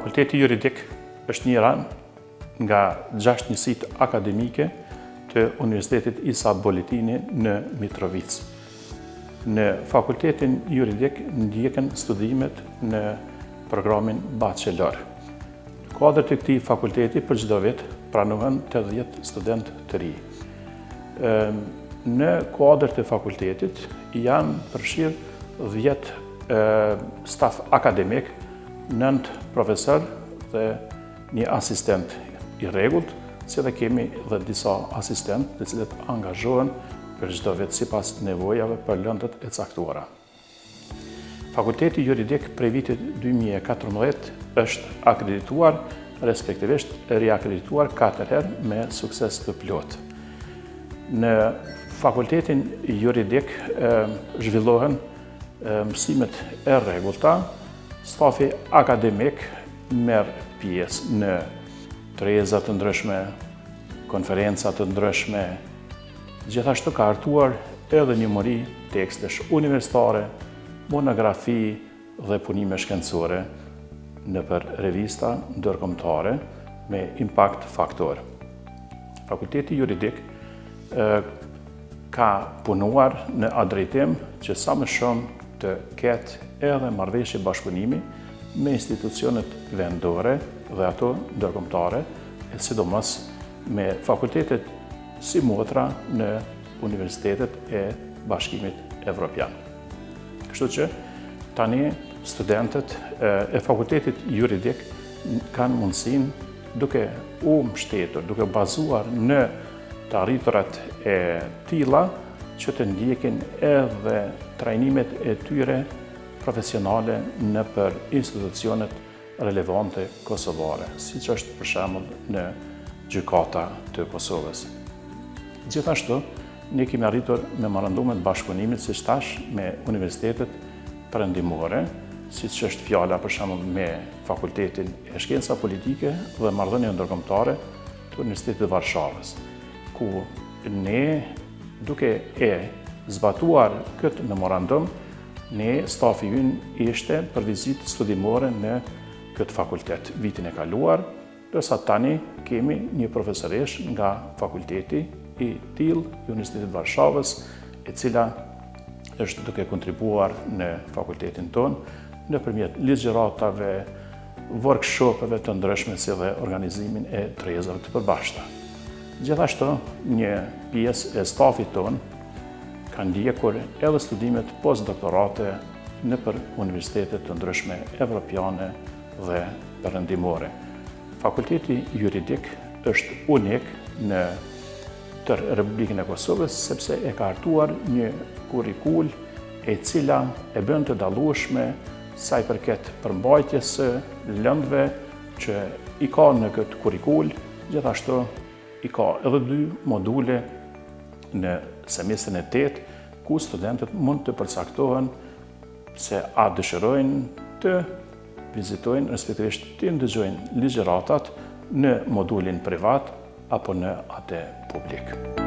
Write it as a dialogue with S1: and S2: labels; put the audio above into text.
S1: Fakulteti Juridik është njëra nga 6 njësitë akademike të Universitetit Isa Boletini në Mitrovic. Në Fakultetin Juridik ndjeken studimet në programin bachelor. Në kuadër të këtij fakulteti për çdo vit pranohen 80 studentë të ri. Në kuadër të fakultetit janë përfshirë 10 staf akademik, 9 profesor dhe një asistent i rregullt, si dhe kemi dhe disa asistentë të cilët angazhohen për çdo vit sipas nevojave për lëndët e caktuara. Fakulteti Juridik prej vitit 2014 është akredituar, respektivisht riakredituar 4 herë me sukses të plot. Në Fakultetin Juridik zhvillohen mësimet e rregullta, stafi akademik merr pjesë në treza të ndryshme, konferenca të ndryshme. Gjithashtu ka hartuar edhe njëmëri tekstesh universitare, monografi dhe punime shkencore nëpër revista ndërkombëtare me impakt faktor. Fakulteti Juridik ka punuar në atë drejtim që sa më shumë të ketë edhe marrëveshje bashkëpunimi me institucionet vendore dhe ato ndërkombëtare, e sidomos me fakultetet si motra në universitetet e Bashkimit Evropian. Kështu që tani studentët e Fakultetit Juridik kanë mundësinë, duke u mbështetur, duke bazuar në të arriturat e tilla, që të ndjekin edhe trajnimet e tyre profesionale nëpër institucionet relevante kosovare, siç është për shembull në gjykata të Kosovës. Gjithashtu, ne kemi arritur memorandumet bashkëpunimit, siç thash, me universitetet perëndimore, siç është fjala për shembull me Fakultetin e Shkenca Politike dhe Marrëdhënie Ndërkombëtare të Universitetit të Varshavës, ku ne, duke e zbatuar këtë memorandum, ne stafi ynë ishte për vizitë studimore në këtë fakultet vitin e kaluar, ndërsa tani kemi një profesoresh nga fakulteti i tillë i Universitetit të Varshavës, e cila është duke kontribuar në fakultetin tonë nëpërmjet ligjëratave, workshopeve të ndryshme si dhe organizimin e trezave të përbashkëta. Gjithashtu, një pjesë e stafit tonë ka ndjekur edhe studimet postdoktorate nëpër universitetet të ndryshme evropiane dhe perëndimore. Fakulteti Juridik është unik në tërë Republikën e Kosovës, sepse e ka hartuar një kurrikul e cila e bën të dallueshme sa i përket përmbajtjes së lëndëve që i ka në këtë kurrikul. Gjithashtu i ka edhe 2 module në semestrin e 8, ku studentët mund të përcaktohen se a dëshirojnë të vizitojnë, respektivisht të ndëgjojnë ligjëratat në modulin privat apo në atë publik.